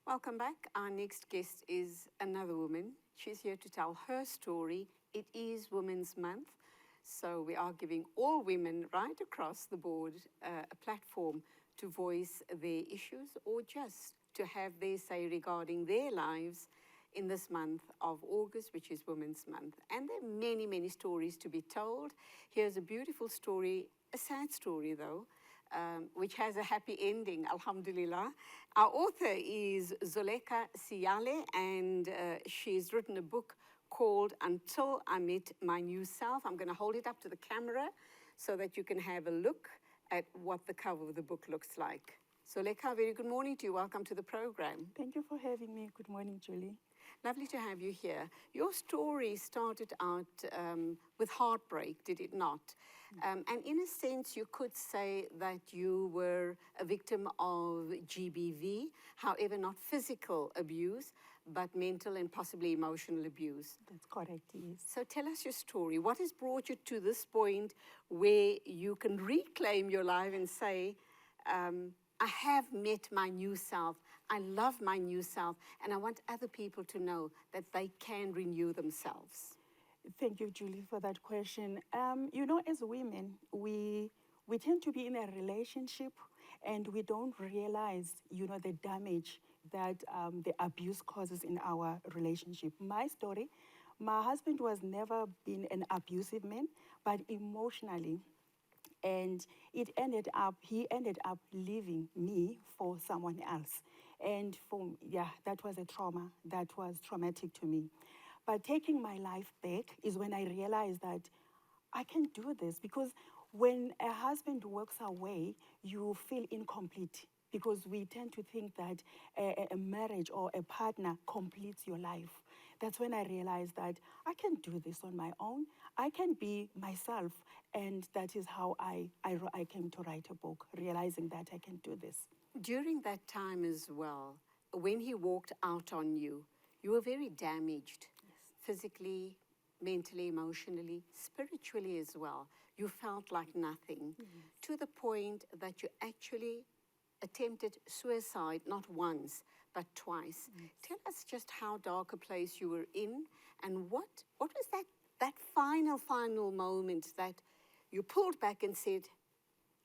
Welcome back. Our next guest is another woman. She's here to tell her story. It is Women's Month, so we are giving all women right across the board a platform to voice their issues or just to have their say regarding their lives in this month of August, which is Women's Month. And there are many, many stories to be told. Here's a beautiful story, a sad story though, which has a happy ending, alhamdulillah. Our author is Zoleka Siyale, and she's written a book called Until I Met My New Self. I'm going to hold it up to the camera so that you can have a look at what the cover of the book looks like. Zoleka, very good morning to you. Welcome to the program. Thank you for having me. Good morning, Julie. Lovely to have you here. Your story started out with heartbreak, did it not? And in a sense, you could say that you were a victim of GBV, however, not physical abuse, but mental and possibly emotional abuse. That's correct, yes. So tell us your story. What has brought you to this point where you can reclaim your life and say, I have met my new self, I love my new self, and I want other people to know that they can renew themselves? Thank you, Julie, for that question. As women, we tend to be in a relationship and we don't realize, the damage that the abuse causes in our relationship. My story, my husband was never been an abusive man, but emotionally, and he ended up leaving me for someone else. And that was a trauma. That was traumatic to me. But taking my life back is when I realized that I can do this, because when a husband walks away, you feel incomplete, because we tend to think that a marriage or a partner completes your life. That's when I realized that I can do this on my own. I can be myself, and that is how I came to write a book, realizing that I can do this. During that time as well, when he walked out on you, you were very damaged. Physically, mentally, emotionally, spiritually as well. You felt like nothing, to the point that you actually attempted suicide not once, but twice. Tell us just how dark a place you were in, and what was that final moment that you pulled back and said,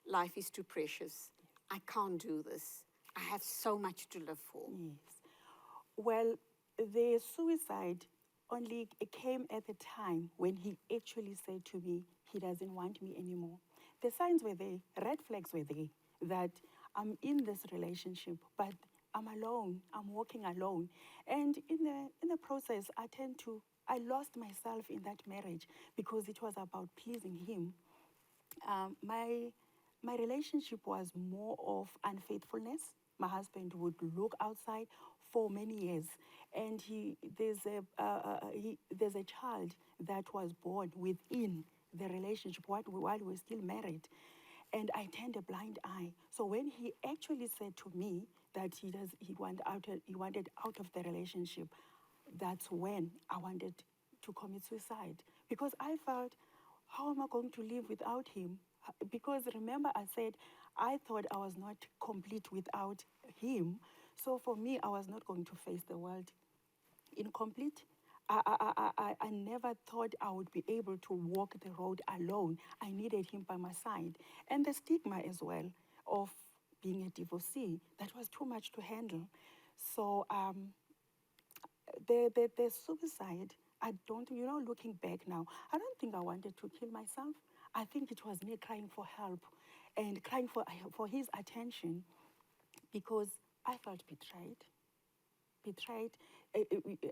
life is too precious. I can't do this. I have so much to live for. Yes. Well, the suicide only came at the time when he actually said to me, he doesn't want me anymore. The signs were there, red flags were there, that I'm in this relationship, but I'm alone, I'm walking alone. And in the process, I lost myself in that marriage because it was about pleasing him. My relationship was more of unfaithfulness. My husband would look outside for many years, and there's a child that was born within the relationship while we were still married, and I turned a blind eye. So when he actually said to me that he wanted out of the relationship, that's when I wanted to commit suicide, because I felt, how am I going to live without him? Because remember, I said I thought I was not complete without him. So for me, I was not going to face the world incomplete. I never thought I would be able to walk the road alone. I needed him by my side. And the stigma as well of being a divorcee, that was too much to handle. So the suicide, I don't, looking back now, I don't think I wanted to kill myself. I think it was me crying for help and crying for his attention, because I felt betrayed.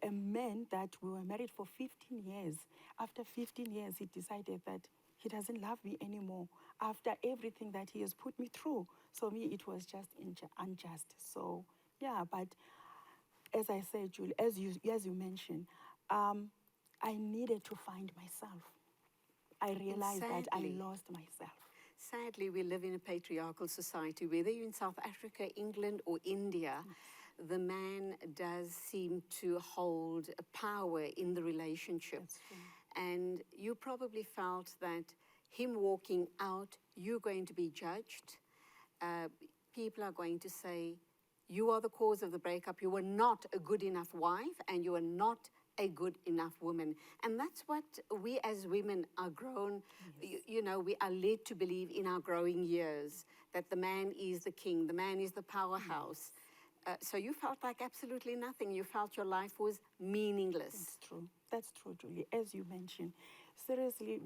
A man that we were married for 15 years. After 15 years, he decided that he doesn't love me anymore after everything that he has put me through. So me, it was just unjust. So yeah, but as I said, Julie, as you mentioned, I needed to find myself. I realized that I lost myself. Sadly, we live in a patriarchal society. Whether you're in South Africa, England, or India, the man does seem to hold a power in the relationship. And you probably felt that him walking out, you're going to be judged. People are going to say, you are the cause of the breakup. You were not a good enough wife, and you are not a good enough woman. And that's what we as women are grown, you know, we are led to believe in our growing years, that the man is the king, the man is the powerhouse. So you felt like absolutely nothing. You felt your life was meaningless. That's true. That's true, Julie. As you mentioned, seriously,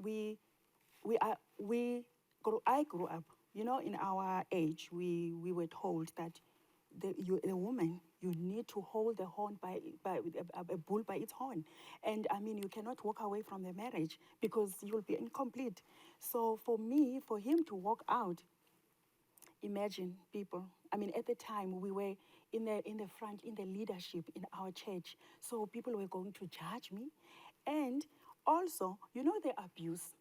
I grew up. You know, in our age, we were told that the woman, you need to hold the horn by a bull by its horn, and I mean, you cannot walk away from the marriage because you'll be incomplete. So for me, for him to walk out, imagine people. I mean, at the time we were in the front, in the leadership in our church, so people were going to judge me, and also, you know, the abuse.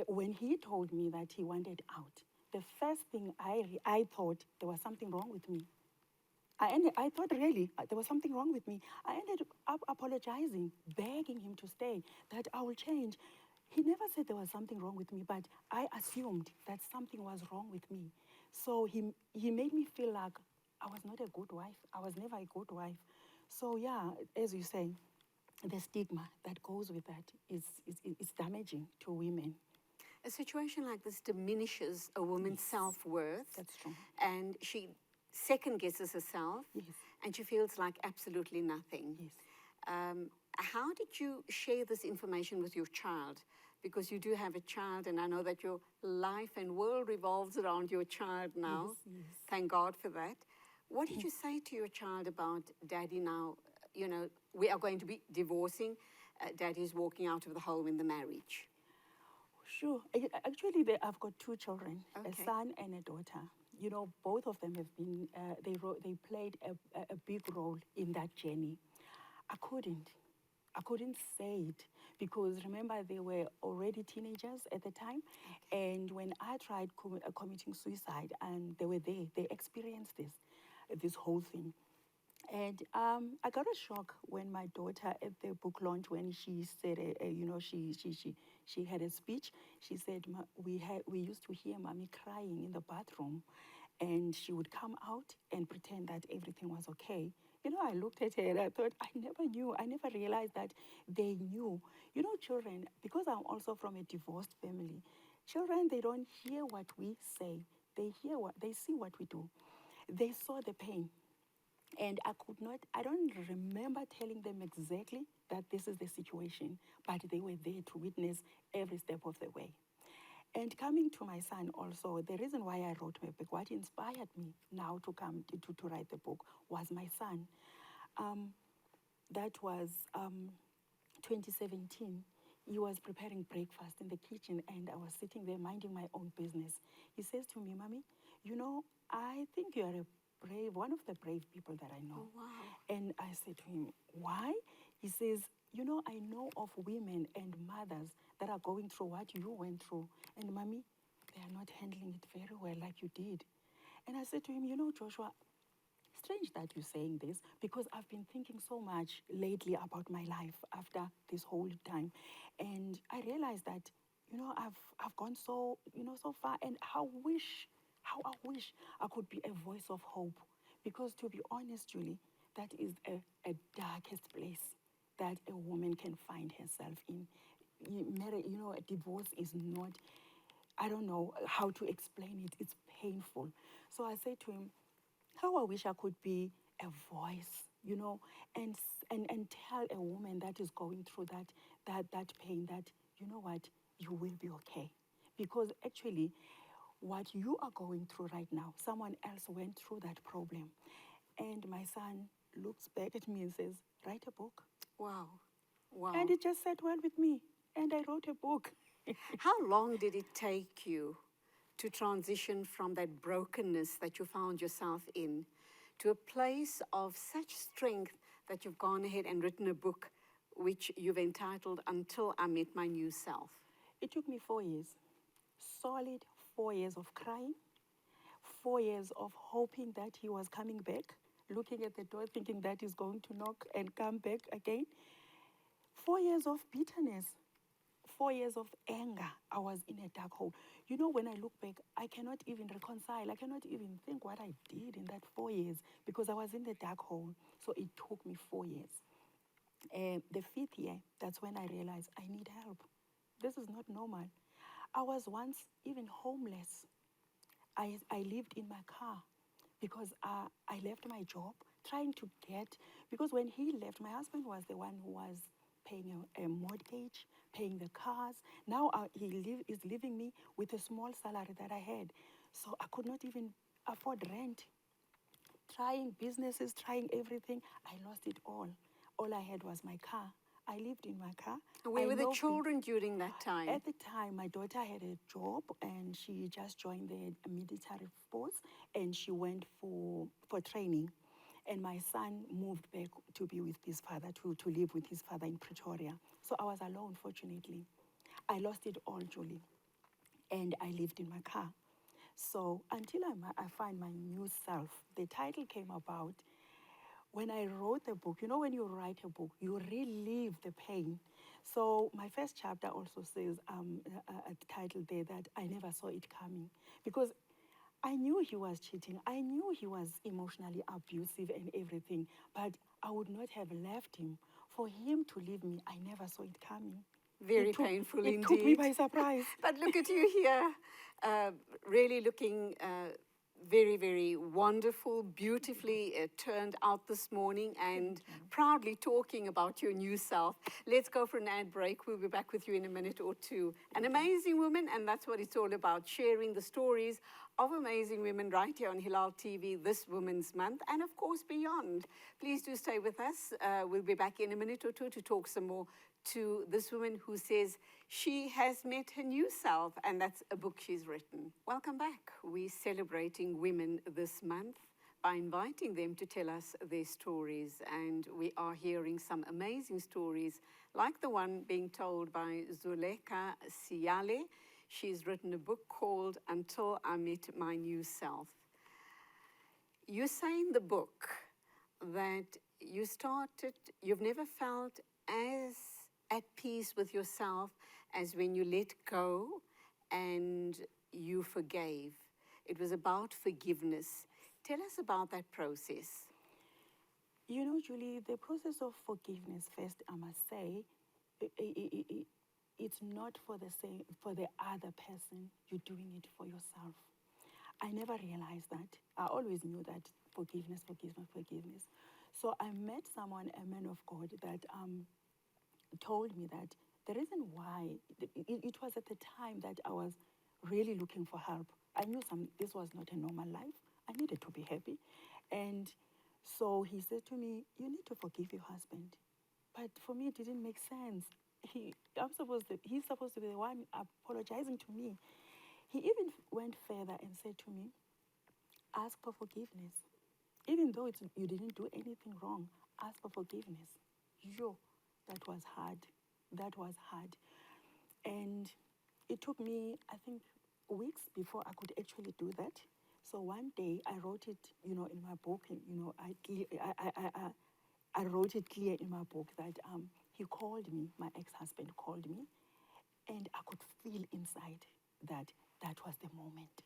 When he told me that he wanted out, the first thing I thought there was something wrong with me. I thought really there was something wrong with me. I ended up apologizing, begging him to stay, that I will change. He never said there was something wrong with me, but I assumed that something was wrong with me. So he made me feel like I was not a good wife. I was never a good wife. So yeah, as you say, the stigma that goes with that is damaging to women. A situation like this diminishes a woman's self-worth. That's true. And she second guesses herself. Yes. And she feels like absolutely nothing. Yes. How did you share this information with your child? Because you do have a child, and I know that your life and world revolves around your child now. Yes. Thank God for that. What did you say to your child about, Daddy, now, you know, we are going to be divorcing. Daddy's walking out of the home in the marriage. Sure. Actually, I've got two children, Okay. a son and a daughter. You know, both of them have been, they played a big role in that journey. I couldn't say it because remember, they were already teenagers at the time. Okay. And when I tried committing suicide, and they were there, they experienced this whole thing. And I got a shock when my daughter at the book launch, when she said, you know, she had a speech. She said, we used to hear mommy crying in the bathroom, and she would come out and pretend that everything was okay. You know, I looked at her and I thought, I never realized that they knew. You know, children, because I'm also from a divorced family, children, they don't hear what we say. They see what we do. They saw the pain. And I don't remember telling them exactly that this is the situation, but they were there to witness every step of the way. And coming to my son also, the reason why I wrote my book, what inspired me now to come to write the book was my son. That was 2017. He was preparing breakfast in the kitchen, and I was sitting there minding my own business. He says to me, Mommy, you know, I think you are one of the brave people that I know. Oh, wow. And I said to him, why? He says, you know, I know of women and mothers that are going through what you went through. And Mommy, they are not handling it very well like you did. And I said to him, you know, Joshua, strange that you're saying this, because I've been thinking so much lately about my life after this whole time. And I realized that, you know, I've gone so, you know, so far, and how I wish I could be a voice of hope. Because to be honest, Julie, that is a darkest place that a woman can find herself in. You know, a divorce is not, I don't know how to explain it. It's painful. So I said to him, how I wish I could be a voice, you know, and tell a woman that is going through that pain that, you know what, you will be okay. Because actually, what you are going through right now, someone else went through that problem. And my son looks back at me and says, write a book. Wow. Wow. And it just sat well with me. And I wrote a book. How long did it take you to transition from that brokenness that you found yourself in to a place of such strength that you've gone ahead and written a book which you've entitled Until I Met My New Self? It took me 4 years, solid 4 years of crying, 4 years of hoping that he was coming back, looking at the door thinking that he's going to knock and come back again. 4 years of bitterness, 4 years of anger. I was in a dark hole. You know, when I look back, I cannot even reconcile. I cannot even think what I did in that 4 years because I was in the dark hole. So it took me 4 years. The fifth year, that's when I realized I need help. This is not normal. I was once even homeless. I lived in my car because I left my job trying to get, because when he left, my husband was the one who was paying a mortgage, paying the cars. Now is leaving me with a small salary that I had. So I could not even afford rent. Trying businesses, trying everything, I lost it all. All I had was my car. I lived in my car. Where were the know children during that time? At the time, my daughter had a job and she just joined the military force and she went for training. And my son moved back to be with his father, to live with his father in Pretoria. So I was alone, fortunately. I lost it all, Julie. And I lived in my car. So until I find my new self, the title came about when I wrote the book. You know, when you write a book, you relive the pain. So my first chapter also says a title there that I never saw it coming, because I knew he was cheating. I knew he was emotionally abusive and everything, but I would not have left him. For him to leave me, I never saw it coming. Very painful indeed. It took me by surprise. But look at you here, really looking very, very wonderful, beautifully turned out this morning, and proudly talking about your new self. Let's go for an ad break. We'll be back with you in a minute or two. An amazing woman, and that's what it's all about, sharing the stories of amazing women right here on Hilaal TV this Women's Month, and of course beyond. Please do stay with us. We'll be back in a minute or two to talk some more to this woman who says she has met her new self, and that's a book she's written. Welcome back. We're celebrating women this month by inviting them to tell us their stories, and we are hearing some amazing stories like the one being told by Zoleka Siyale. She's written a book called Until I Met My New Self. You say in the book that you've never felt as at peace with yourself as when you let go and you forgave. It was about forgiveness. Tell us about that process. You know, Julie, the process of forgiveness, first, I must say, it's not for the other person. You're doing it for yourself. I never realized that. I always knew that forgiveness, forgiveness, forgiveness. So I met someone, a man of God, that told me that the reason why, it was at the time that I was really looking for help. I knew this was not a normal life. I needed to be happy. And so he said to me, you need to forgive your husband. But for me, it didn't make sense. He's supposed to be the one apologizing to me. He even went further and said to me, ask for forgiveness. Even though you didn't do anything wrong, ask for forgiveness. That was hard. That was hard. And it took me, I think, weeks before I could actually do that. So one day I wrote it, in my book. I wrote it clear in my book that he called me, my ex-husband called me, and I could feel inside that was the moment.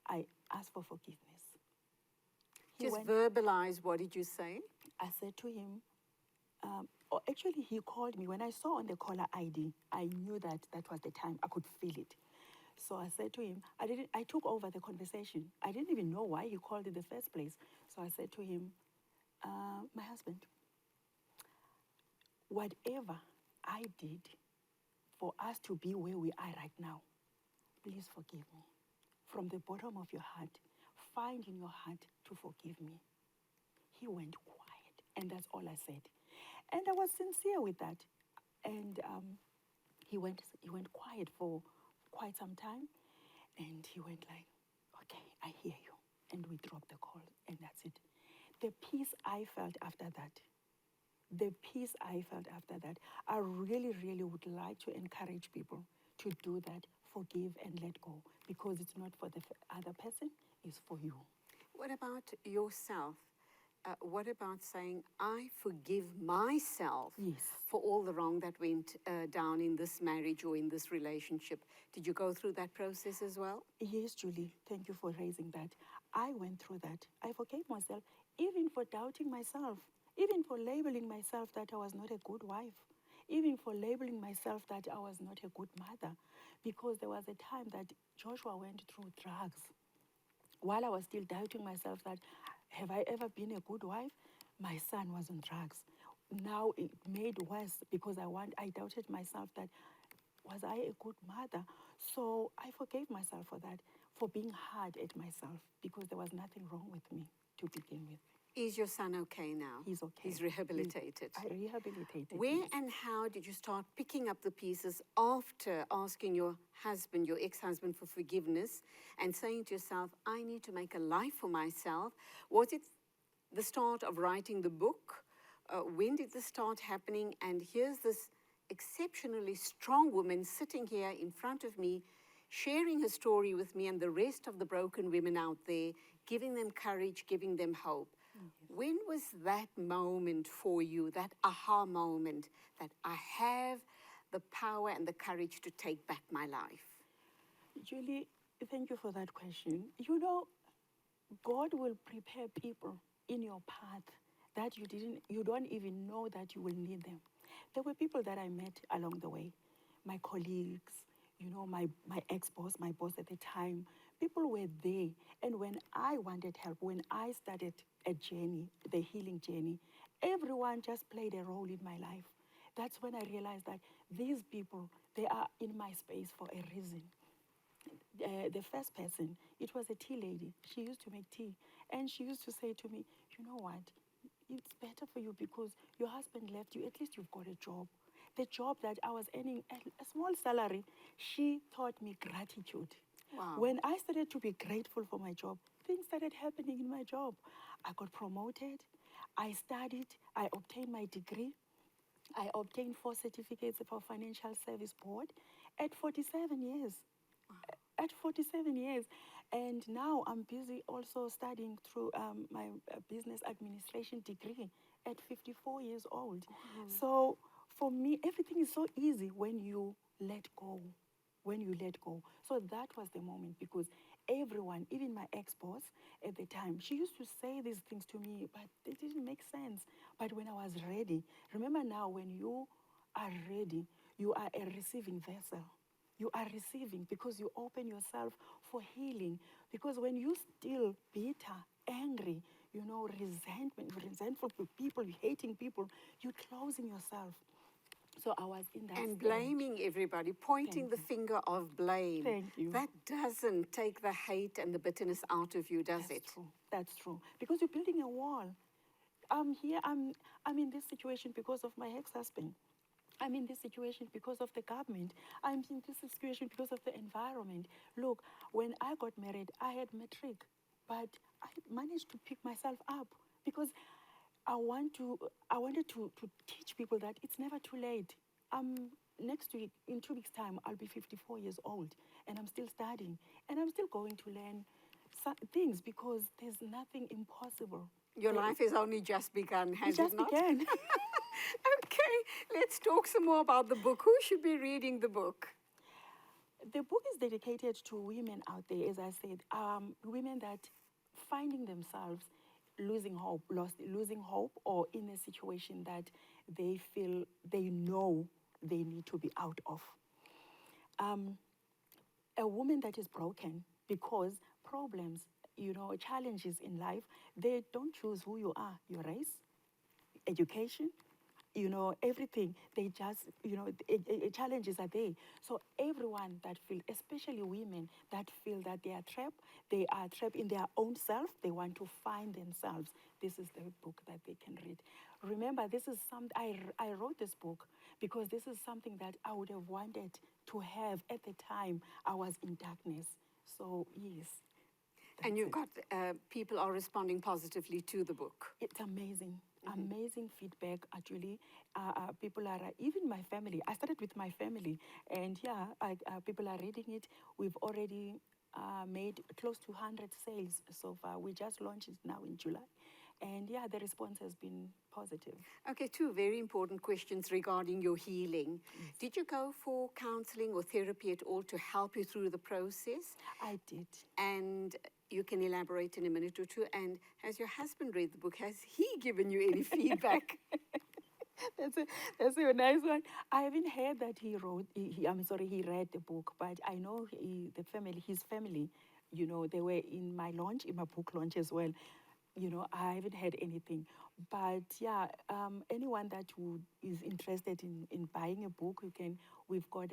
I asked for forgiveness. Verbalize, what did you say? I said to him, actually he called me. When I saw on the caller ID, I knew that was the time. I could feel it. So I said to him, I took over the conversation. I didn't even know why he called in the first place. So I said to him, my husband, whatever I did for us to be where we are right now, please forgive me. From the bottom of your heart, find in your heart to forgive me. He went quiet, and that's all I said. And I was sincere with that. And he went quiet for quite some time, and he went like, okay, I hear you. And we dropped the call, and that's it. The peace I felt after that, I really, really would like to encourage people to do that, forgive and let go, because it's not for the other person, it's for you. What about yourself? what about saying, I forgive myself Yes. for all the wrong that went down in this marriage or in this relationship? Did you go through that process as well? Yes, Julie, thank you for raising that. I went through that. I forgave myself, even for doubting myself, even for labeling myself that I was not a good wife, even for labeling myself that I was not a good mother, because there was a time that Joshua went through drugs. While I was still doubting myself that, have I ever been a good wife? My son was on drugs. Now it made worse because I doubted myself that, was I a good mother? So I forgave myself for that, for being hard at myself, because there was nothing wrong with me to begin with. Is your son okay now? He's okay. He's rehabilitated. I rehabilitated. Where yes. and how did you start picking up the pieces after asking your husband, your ex-husband, for forgiveness and saying to yourself, I need to make a life for myself? Was it the start of writing the book? When did this start happening? And here's this exceptionally strong woman sitting here in front of me, sharing her story with me and the rest of the broken women out there, giving them courage, giving them hope. When was that moment for you, that aha moment, that I have the power and the courage to take back my life? Julie, thank you for that question. You know, God will prepare people in your path that you don't even know that you will need them. There were people that I met along the way, my colleagues, my ex-boss, my boss at the time. People were there. And when I wanted help, when I started a journey, the healing journey, everyone just played a role in my life. That's when I realized that these people, they are in my space for a reason. The first person, it was a tea lady. She used to make tea. And she used to say to me, you know what? It's better for you because your husband left you. At least you've got a job. The job that I was earning a small salary, she taught me gratitude. Wow. When I started to be grateful for my job, things started happening in my job. I got promoted. I studied. I obtained my degree. I obtained 4 certificates for Financial Service Board at 47 years. At 47 years. And now I'm busy also studying through my business administration degree at 54 years old. So for me, everything is so easy when you let go. When you let go. So that was the moment because everyone, even my ex-boss at the time, she used to say these things to me, but they didn't make sense. But when I was ready, remember now when you are ready, you are a receiving vessel. You are receiving because you open yourself for healing. Because when you still bitter, angry, resentful with people, hating people, you're closing yourself. So I was in that And stage. blaming everybody, pointing Thank the you. finger of blame. Thank you. That doesn't take the hate and the bitterness out of you, does That's it? true. That's true. Because you're building a wall. I'm here, I'm in this situation because of my ex-husband. I'm in this situation because of the government. I'm in this situation because of the environment. Look, when I got married, I had matric, but I managed to pick myself up because I wanted to teach people that it's never too late. Next week, in 2 weeks' time, I'll be 54 years old, and I'm still studying, and I'm still going to learn things because there's nothing impossible. Your life has only just begun, has It just it not? began. Okay, let's talk some more about the book. Who should be reading the book? The book is dedicated to women out there, as I said, women that finding themselves losing hope, or in a situation that they know they need to be out of. A woman that is broken because problems, challenges in life, they don't choose who you are, your race, education, everything. They just, challenges are there. So everyone that feel, especially women that feel that they are trapped in their own self, they want to find themselves. This is the book that they can read. Remember, this is I wrote this book because this is something that I would have wanted to have at the time I was in darkness. So, yes. And you've got people are responding positively to the book. It's amazing. Amazing feedback, actually. People are, even my family. I started with my family, and people are reading it. We've already made close to 100 sales so far. We just launched it now in July, And yeah, the response has been positive. Okay, two very important questions regarding your healing. Yes. Did you go for counseling or therapy at all to help you through the process? I did. And you can elaborate in a minute or two. And has your husband read the book? Has he given you any feedback? That's a nice one. I haven't heard that he wrote. I'm sorry, he read the book, but I know his family. You know, they were in my launch, in my book launch as well. You know, I haven't heard anything, but yeah, anyone that is interested in buying a book, you can. We've got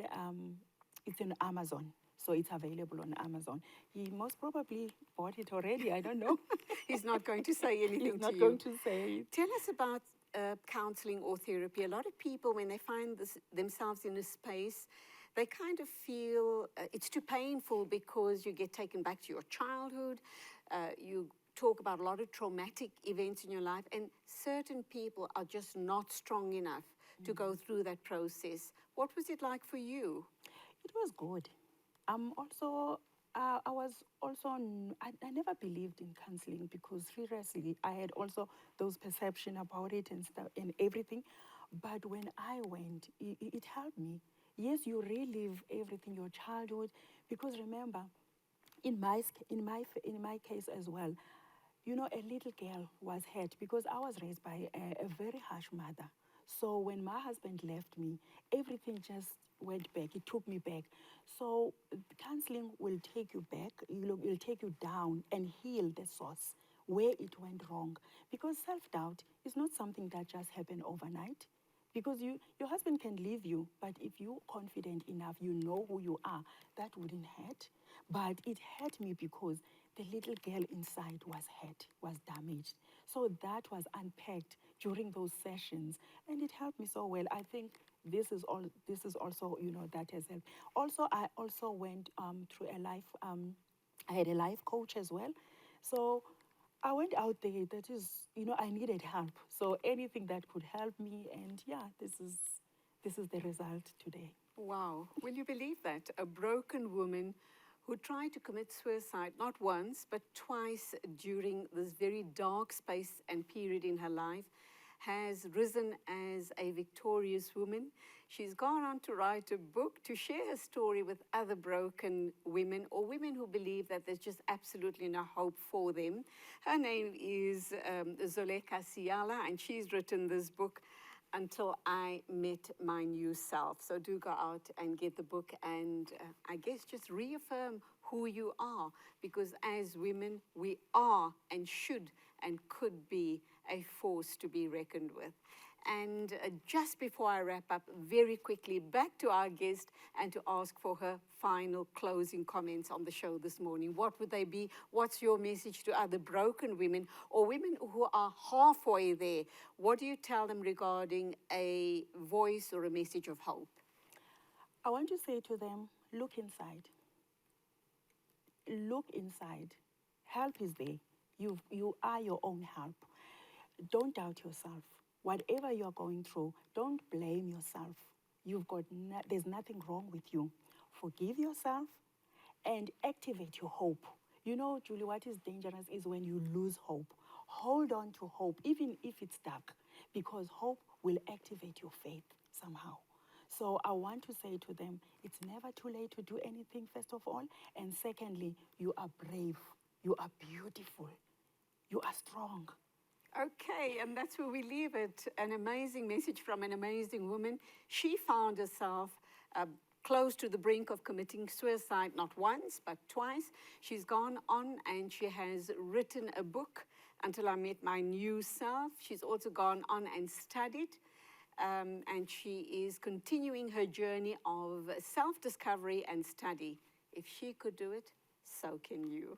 it's on Amazon. So it's available on Amazon. He most probably bought it already. I don't know. He's not going to say anything He's to not you. going to say it. Tell us about counseling or therapy. A lot of people, when they find themselves in a space, they kind of feel it's too painful because you get taken back to your childhood. You talk about a lot of traumatic events in your life, and certain people are just not strong enough to go through that process. What was it like for you? It was good. I was also, I never believed in counseling because seriously, I had also those perception about it and stuff and everything. But when I went, it helped me. Yes, you relive everything, your childhood, because remember, in my case as well, you know, a little girl was hurt because I was raised by a very harsh mother. So when my husband left me, everything just went back. It took me back. So counseling will take you back. It'll take you down and heal the source where it went wrong. Because self-doubt is not something that just happened overnight. Because your husband can leave you, but if you're confident enough, you know who you are, that wouldn't hurt. But it hurt me because the little girl inside was hurt, was damaged. So that was unpacked during those sessions, and it helped me so well. I think this is all. This is also, you know, that has helped. Also, I also went through a life. I had a life coach as well, so I went out there. That is, you know, I needed help. So anything that could help me, and yeah, this is the result today. Wow. Will you believe that? A broken woman who tried to commit suicide not once, but twice during this very dark space and period in her life has risen as a victorious woman. She's gone on to write a book to share her story with other broken women or women who believe that there's just absolutely no hope for them. Her name is Zoleka Siyale, and she's written this book, Until I Met My New Self. So do go out and get the book and I guess just reaffirm who you are, because as women, we are and should and could be a force to be reckoned with. And just before I wrap up, very quickly, back to our guest and to ask for her final closing comments on the show this morning. What would they be? What's your message to other broken women or women who are halfway there? What do you tell them regarding a voice or a message of hope? I want to say to them, look inside. Look inside. Help is there. You are your own help. Don't doubt yourself. Whatever you're going through, don't blame yourself. There's nothing wrong with you. Forgive yourself and activate your hope. You know, Julie, what is dangerous is when you lose hope. Hold on to hope, even if it's dark, because hope will activate your faith somehow. So I want to say to them, it's never too late to do anything, first of all. And secondly, you are brave. You are beautiful. You are strong. Okay, and that's where we leave it. An amazing message from an amazing woman. She found herself close to the brink of committing suicide, not once, but twice. She's gone on and she has written a book, Until I Met My New Self. She's also gone on and studied, and she is continuing her journey of self-discovery and study. If she could do it, so can you.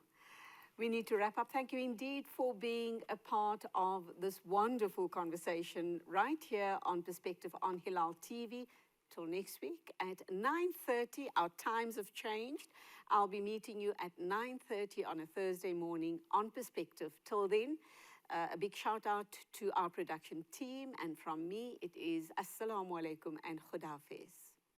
We need to wrap up. Thank you indeed for being a part of this wonderful conversation right here on Perspective on Hilaal TV. Till next week at 9:30. Our times have changed. I'll be meeting you at 9:30 on a Thursday morning on Perspective. Till then, a big shout out to our production team. And from me, it is Assalamu alaikum and Khudafez.